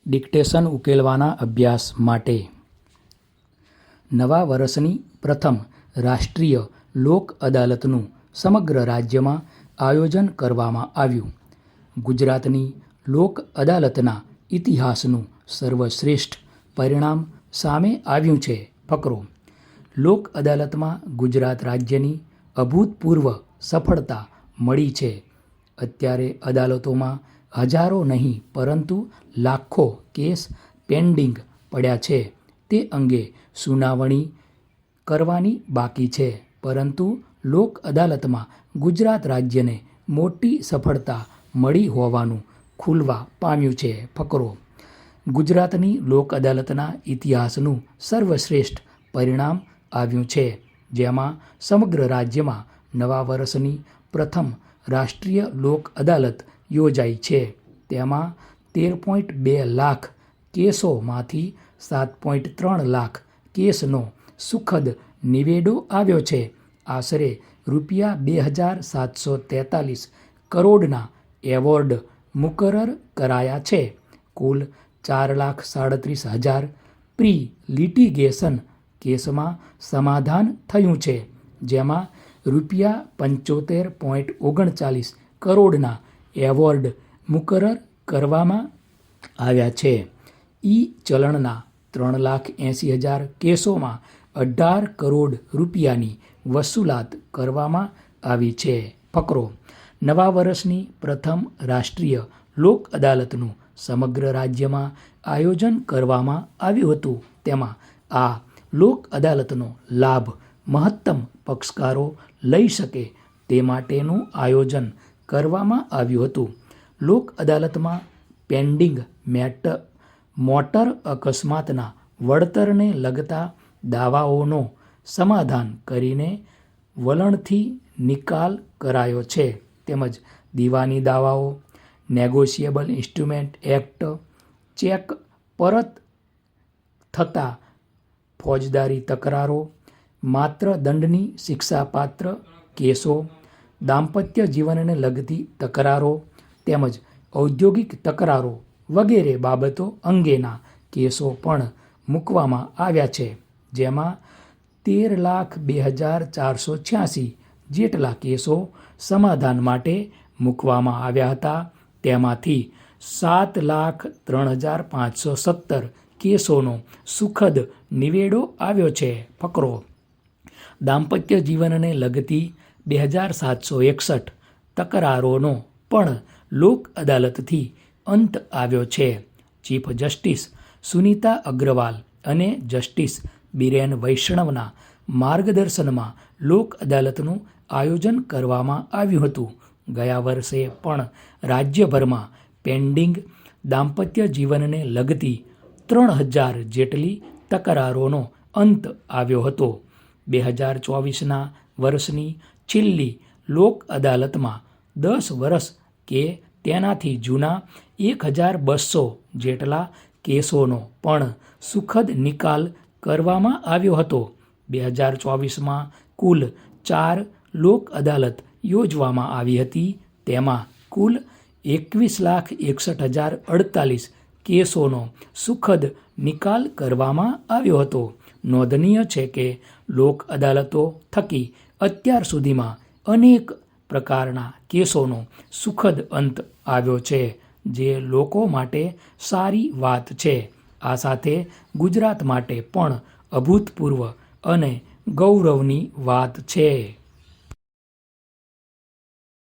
Dictation ઉકેલવાના અભ્યાસ માટે નવા વર્ષની પ્રથમ રાષ્ટ્રીય લોક અદાલતનું સમગ્ર રાજ્યમાં આયોજન કરવામાં આવ્યું. ગુજરાતની લોક અદાલતના ઇતિહાસનું સર્વશ્રેષ્ઠ પરિણામ સામે આવ્યું છે. ફકરો: લોક અદાલતમાં ગુજરાત રાજ્યની અભૂતપૂર્વ સફળતા મળી છે. અત્યારે અદાલતોમાં હજારો નહીં પરંતુ લાખો કેસ પેન્ડિંગ પડ્યા છે. તે અંગે સુનાવણી કરવાની બાકી છે. પરંતુ લોક અદાલતમાં ગુજરાત રાજ્યને મોટી સફળતા મળી હોવાનું ખુલવા પામ્યું છે. ફકરો: ગુજરાતની લોક અદાલતના ઇતિહાસનું સર્વશ્રેષ્ઠ પરિણામ આવ્યું છે, જેમાં સમગ્ર રાજ્યમાં નવા વર્ષની પ્રથમ રાષ્ટ્રીય લોક અદાલત યોજાઈ છે. તેમાં 13.2 લાખ કેસોમાંથી 7.3 લાખ કેસનો સુખદ નિવેડો આવ્યો છે. આશરે ₹2,743 કરોડના એવોર્ડ મુકરર કરાયા છે. કુલ 4,37,000 પ્રી લિટિગેશન કેસમાં સમાધાન થયું છે, જેમાં ₹75.39 કરોડના એવોર્ડ મુકરર કરવામાં આવ્યા છે. ચલણના 3,80,000 કેસોમાં 18 કરોડ રૂપિયાની વસૂલાત કરવામાં આવી છે. ફકરો: નવા વર્ષની પ્રથમ રાષ્ટ્રીય લોક અદાલતનું સમગ્ર રાજ્યમાં આયોજન કરવામાં આવ્યું હતું. તેમાં આ લોક અદાલતનો લાભ મહત્તમ પક્ષકારો લઈ શકે તે માટેનું આયોજન કરવામાં આવ્યું હતું. લોક અદાલતમાં પેન્ડિંગ મોટર અકસ્માતના વળતરને લગતા દાવાઓનો સમાધાન કરીને વલણથી નિકાલ કરાયો છે. તેમજ દીવાની દાવાઓ, નેગોશિયેબલ ઇન્સ્ટ્રુમેન્ટ એક્ટ, ચેક પરત થતા ફોજદારી તકરારો, માત્ર દંડની શિક્ષાપાત્ર કેસો, દાંપત્ય જીવનને લગતી તકરારો તેમજ ઔદ્યોગિક તકરારો વગેરે બાબતો અંગેના કેસો પણ મૂકવામાં આવ્યા છે. જેમાં 13,02,486 જેટલા કેસો સમાધાન માટે મૂકવામાં આવ્યા હતા. તેમાંથી 7,03,517 કેસોનો સુખદ નિવેડો આવ્યો છે. ફકરો: દાંપત્ય જીવનને લગતી 2,761 તકરારોનો પણ લોક અદાલતથી અંત આવ્યો છે. ચીફ જસ્ટિસ સુનીતા અગ્રવાલ અને જસ્ટિસ બિરેન વૈષ્ણવના માર્ગદર્શનમાં લોક અદાલતનું આયોજન કરવામાં આવ્યું હતું. ગયા વર્ષે પણ રાજ્યભરમાં પેન્ડિંગ દાંપત્ય જીવનને લગતી 3,000 જેટલી તકરારોનો અંત આવ્યો હતો. 2024ના વર્ષની છેલ્લી લોક અદાલતમાં 10 વર્ષ કે તેનાથી જૂના 1,200 જેટલા કેસોનો પણ સુખદ નિકાલ કરવામાં આવ્યો હતો. 2024માં કુલ 4 લોક અદાલત યોજવામાં આવી હતી. તેમાં કુલ 21,61,048 કેસોનો સુખદ નિકાલ કરવામાં આવ્યો હતો. નોંધનીય છે કે લોક અદાલતો થકી અત્યાર સુધીમાં અનેક પ્રકારના કેસોનો સુખદ અંત આવ્યો છે, જે લોકો માટે સારી વાત છે. આ સાથે ગુજરાત માટે પણ અભૂતપૂર્વ અને ગૌરવની વાત છે.